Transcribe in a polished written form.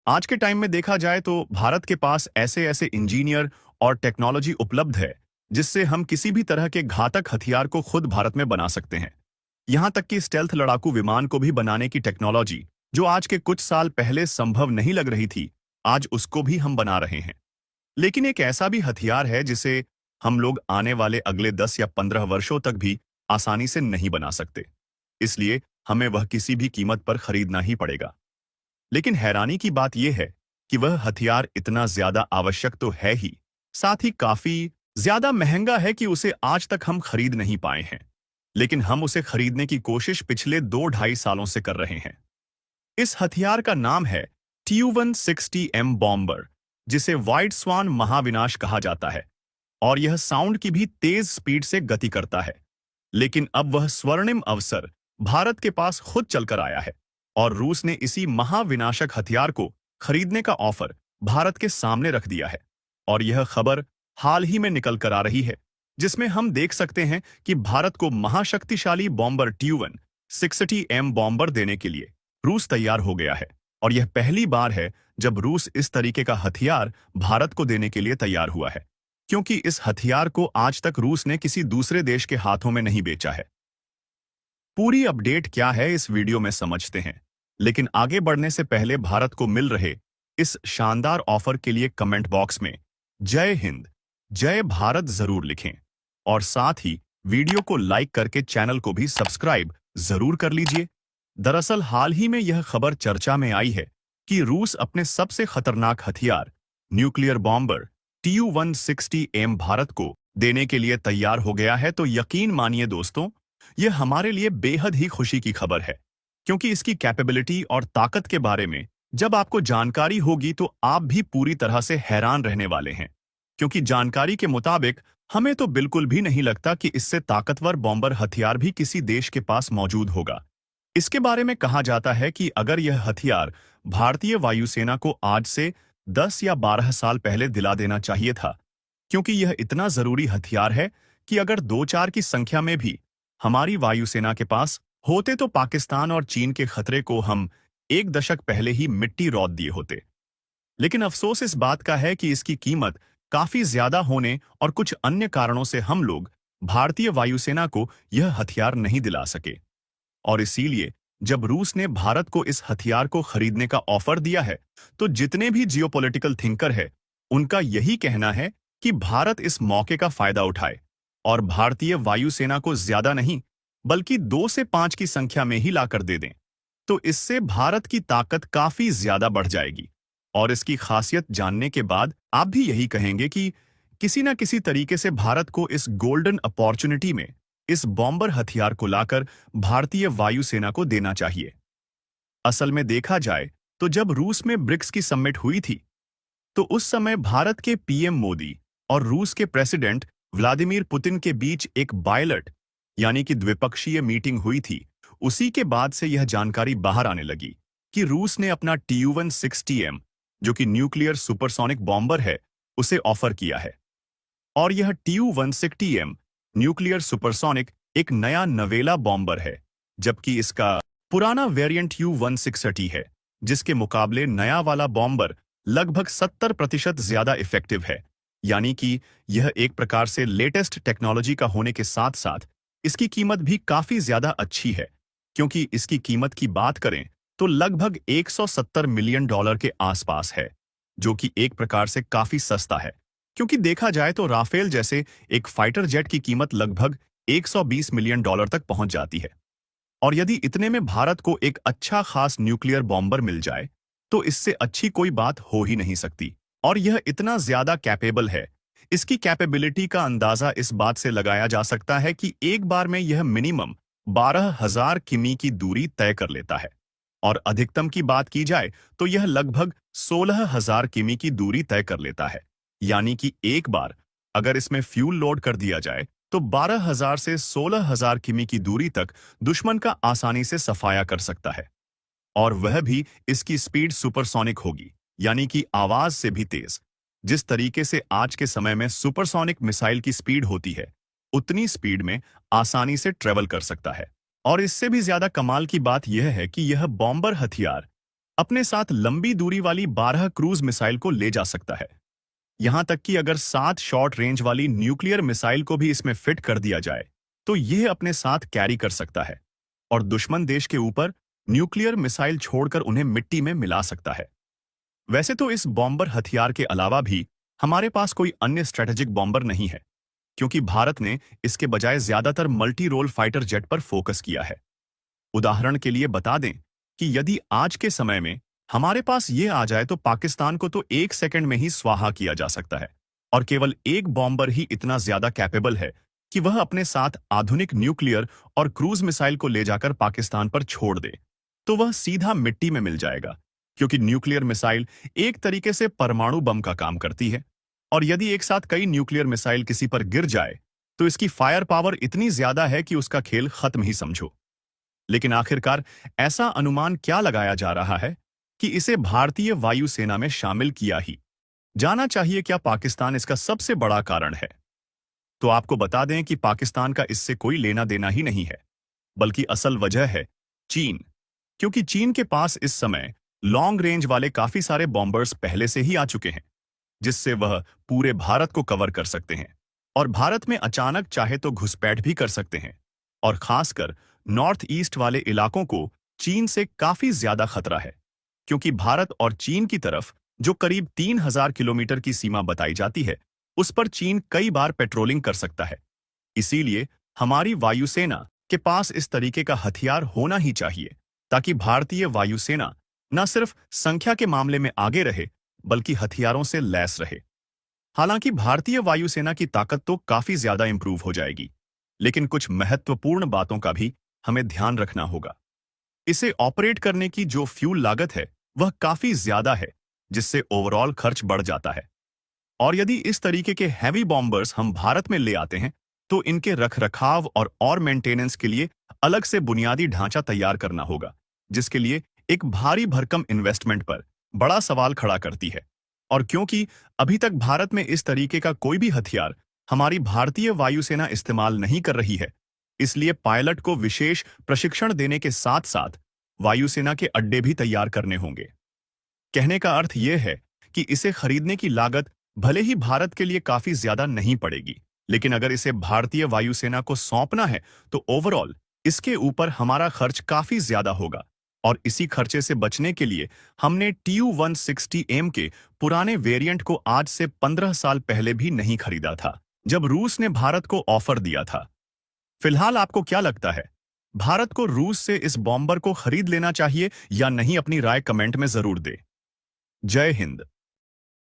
आज के टाइम में देखा जाए तो भारत के पास ऐसे ऐसे इंजीनियर और टेक्नोलॉजी उपलब्ध है जिससे हम किसी भी तरह के घातक हथियार को खुद भारत में बना सकते हैं। यहां तक कि स्टेल्थ लड़ाकू विमान को भी बनाने की टेक्नोलॉजी, जो आज के कुछ साल पहले संभव नहीं लग रही थी, आज उसको भी हम बना रहे हैं। लेकिन एक ऐसा भी हथियार है जिसे हम लोग आने वाले अगले 10 या 15 वर्षों तक भी आसानी से नहीं बना सकते। इसलिए हमें वह किसी भी कीमत पर खरीदना ही पड़ेगा। लेकिन हैरानी की बात यह है कि वह हथियार इतना ज्यादा आवश्यक तो है ही, साथ ही काफी ज्यादा महंगा है कि उसे आज तक हम खरीद नहीं पाए हैं। लेकिन हम उसे खरीदने की कोशिश पिछले 2-2.5 सालों से कर रहे हैं। इस हथियार का नाम है TU-160M बॉम्बर, जिसे व्हाइट स्वान महाविनाश कहा जाता है, और यह साउंड की भी तेज स्पीड से गति करता है। लेकिन अब वह स्वर्णिम अवसर भारत के पास खुद चलकर आया है, और रूस ने इसी महाविनाशक हथियार को खरीदने का ऑफर भारत के सामने रख दिया है। और यह खबर हाल ही में निकल कर आ रही है, जिसमें हम देख सकते हैं कि भारत को महाशक्तिशाली बॉम्बर TU-160M बॉम्बर देने के लिए रूस तैयार हो गया है। और यह पहली बार है जब रूस इस तरीके का हथियार भारत को देने के लिए तैयार हुआ है, क्योंकि इस हथियार को आज तक रूस ने किसी दूसरे देश के हाथों में नहीं बेचा है। पूरी अपडेट क्या है इस वीडियो में समझते हैं, लेकिन आगे बढ़ने से पहले भारत को मिल रहे इस शानदार ऑफर के लिए कमेंट बॉक्स में जय हिंद, जय भारत जरूर लिखें, और साथ ही वीडियो को लाइक करके चैनल को भी सब्सक्राइब जरूर कर लीजिए। दरअसल हाल ही में यह खबर चर्चा में आई है कि रूस अपने सबसे खतरनाक हथियार न्यूक्लियर बॉम्बर TU-160M भारत को देने के लिए तैयार हो गया है। तो यकीन मानिए दोस्तों, यह हमारे लिए बेहद ही खुशी की खबर है, क्योंकि इसकी कैपेबिलिटी और ताकत के बारे में जब आपको जानकारी होगी तो आप भी पूरी तरह से हैरान रहने वाले हैं। क्योंकि जानकारी के मुताबिक हमें तो बिल्कुल भी नहीं लगता कि इससे ताकतवर बॉम्बर हथियार भी किसी देश के पास मौजूद होगा। इसके बारे में कहा जाता है कि अगर यह हथियार भारतीय वायुसेना को आज से 10 या 12 साल पहले दिला देना चाहिए था, क्योंकि यह इतना जरूरी हथियार है कि अगर 2-4 की संख्या में भी हमारी वायुसेना के पास होते तो पाकिस्तान और चीन के खतरे को हम 1 दशक पहले ही मिट्टी रौंद दिए होते। लेकिन अफसोस इस बात का है कि इसकी कीमत काफी ज्यादा होने और कुछ अन्य कारणों से हम लोग भारतीय वायुसेना को यह हथियार नहीं दिला सके। और इसीलिए जब रूस ने भारत को इस हथियार को खरीदने का ऑफर दिया है, तो जितने भी जियोपॉलिटिकल थिंकर है, उनका यही कहना है कि भारत इस मौके का फायदा उठाए और भारतीय वायुसेना को ज्यादा नहीं बल्कि 2 से 5 की संख्या में ही लाकर दे दें। तो इससे भारत की ताकत काफी ज्यादा बढ़ जाएगी। और इसकी खासियत जानने के बाद आप भी यही कहेंगे कि किसी न किसी तरीके से भारत को इस गोल्डन अपॉर्चुनिटी में इस बॉम्बर हथियार को लाकर भारतीय वायुसेना को देना चाहिए। असल में देखा जाए तो जब रूस में ब्रिक्स की समिट हुई थी, तो उस समय भारत के PM मोदी और रूस के प्रेसिडेंट व्लादिमीर पुतिन के बीच एक बायलट यानी कि द्विपक्षीय मीटिंग हुई थी। उसी के बाद से यह जानकारी बाहर आने लगी कि रूस ने अपना TU-160M, जो कि न्यूक्लियर सुपरसोनिक बॉम्बर है, उसे ऑफर किया है। और यह TU-160M न्यूक्लियर सुपरसोनिक एक नया नवेला बॉम्बर है, जबकि इसका पुराना वेरिएंट U-160 है, जिसके मुकाबले नया वाला बॉम्बर लगभग 70% ज्यादा इफेक्टिव है। यानी कि यह एक प्रकार से लेटेस्ट टेक्नोलॉजी का होने के साथ साथ इसकी कीमत भी काफी ज्यादा अच्छी है, क्योंकि इसकी कीमत की बात करें तो लगभग $170 मिलियन के आसपास है, जो कि एक प्रकार से काफी सस्ता है। क्योंकि देखा जाए तो राफेल जैसे एक फाइटर जेट की कीमत लगभग $120 मिलियन तक पहुंच जाती है। और यदि इतने में भारत को एक अच्छा खास न्यूक्लियर बॉम्बर मिल जाए, तो इससे अच्छी कोई बात हो ही नहीं सकती। और यह इतना ज्यादा कैपेबल है, इसकी कैपेबिलिटी का अंदाजा इस बात से लगाया जा सकता है कि एक बार में यह मिनिमम 12,000 किमी की दूरी तय कर लेता है, और अधिकतम की बात की जाए तो यह लगभग 16,000 किमी की दूरी तय कर लेता है। यानी कि एक बार अगर इसमें फ्यूल लोड कर दिया जाए तो 12,000 से 16,000 किमी की दूरी तक दुश्मन का आसानी से सफाया कर सकता है। और वह भी इसकी स्पीड सुपरसोनिक होगी, यानी कि आवाज से भी तेज। जिस तरीके से आज के समय में सुपरसोनिक मिसाइल की स्पीड होती है, उतनी स्पीड में आसानी से ट्रेवल कर सकता है। और इससे भी ज्यादा कमाल की बात यह है कि यह बॉम्बर हथियार अपने साथ लंबी दूरी वाली 12 क्रूज मिसाइल को ले जा सकता है। यहां तक कि अगर 7 शॉर्ट रेंज वाली न्यूक्लियर मिसाइल को भी इसमें फिट कर दिया जाए तो यह अपने साथ कैरी कर सकता है और दुश्मन देश के ऊपर न्यूक्लियर मिसाइल छोड़कर उन्हें मिट्टी में मिला सकता है। वैसे तो इस बॉम्बर हथियार के अलावा भी हमारे पास कोई अन्य स्ट्रेटेजिक बॉम्बर नहीं है, क्योंकि भारत ने इसके बजाय ज्यादातर मल्टी रोल फाइटर जेट पर फोकस किया है। उदाहरण के लिए बता दें कि यदि आज के समय में हमारे पास ये आ जाए तो पाकिस्तान को तो 1 सेकंड में ही स्वाहा किया जा सकता है और केवल एक बॉम्बर ही इतना ज्यादा कैपेबल है कि वह अपने साथ आधुनिक न्यूक्लियर और क्रूज मिसाइल को ले जाकर पाकिस्तान पर छोड़ दे तो वह सीधा मिट्टी में मिल जाएगा, क्योंकि न्यूक्लियर मिसाइल एक तरीके से परमाणु बम का काम करती है और यदि एक साथ कई न्यूक्लियर मिसाइल किसी पर गिर जाए तो इसकी फायर पावर इतनी ज्यादा है कि उसका खेल खत्म ही समझो। लेकिन आखिरकार ऐसा अनुमान क्या लगाया जा रहा है कि इसे भारतीय वायुसेना में शामिल किया ही जाना चाहिए? क्या पाकिस्तान इसका सबसे बड़ा कारण है? तो आपको बता दें कि पाकिस्तान का इससे कोई लेना देना ही नहीं है, बल्कि असल वजह है चीन। क्योंकि चीन के पास इस समय लॉन्ग रेंज वाले काफी सारे बॉम्बर्स पहले से ही आ चुके हैं, जिससे वह पूरे भारत को कवर कर सकते हैं और भारत में अचानक चाहे तो घुसपैठ भी कर सकते हैं। और खासकर नॉर्थ ईस्ट वाले इलाकों को चीन से काफी ज्यादा खतरा है, क्योंकि भारत और चीन की तरफ जो करीब 3000 किलोमीटर की सीमा बताई जाती है, उस पर चीन कई बार पेट्रोलिंग कर सकता है। इसीलिए हमारी वायुसेना के पास इस तरीके का हथियार होना ही चाहिए, ताकि भारतीय वायुसेना न सिर्फ संख्या के मामले में आगे रहे, बल्कि हथियारों से लैस रहे। हालांकि भारतीय वायुसेना की ताकत तो काफी ज्यादा इंप्रूव हो जाएगी, लेकिन कुछ महत्वपूर्ण बातों का भी हमें ध्यान रखना होगा। इसे ऑपरेट करने की जो फ्यूल लागत है वह काफी ज्यादा है, जिससे ओवरऑल खर्च बढ़ जाता है। और यदि इस तरीके के हैवी बॉम्बर्स हम भारत में ले आते हैं तो इनके रखरखाव और मेंटेनेंस के लिए अलग से बुनियादी ढांचा तैयार करना होगा, जिसके लिए एक भारी भरकम इन्वेस्टमेंट पर बड़ा सवाल खड़ा करती है। और क्योंकि अभी तक भारत में इस तरीके का कोई भी हथियार हमारी भारतीय वायुसेना इस्तेमाल नहीं कर रही है, इसलिए पायलट को विशेष प्रशिक्षण देने के साथ साथ वायुसेना के अड्डे भी तैयार करने होंगे। कहने का अर्थ यह है कि इसे खरीदने की लागत भले ही भारत के लिए काफी ज्यादा नहीं पड़ेगी, लेकिन अगर इसे भारतीय वायुसेना को सौंपना है तो ओवरऑल इसके ऊपर हमारा खर्च काफी ज्यादा होगा। और इसी खर्चे से बचने के लिए हमने TU-160M के पुराने वेरिएंट को आज से 15 साल पहले भी नहीं खरीदा था, जब रूस ने भारत को ऑफर दिया था। फिलहाल आपको क्या लगता है, भारत को रूस से इस बॉम्बर को खरीद लेना चाहिए या नहीं? अपनी राय कमेंट में जरूर दें। जय हिंद।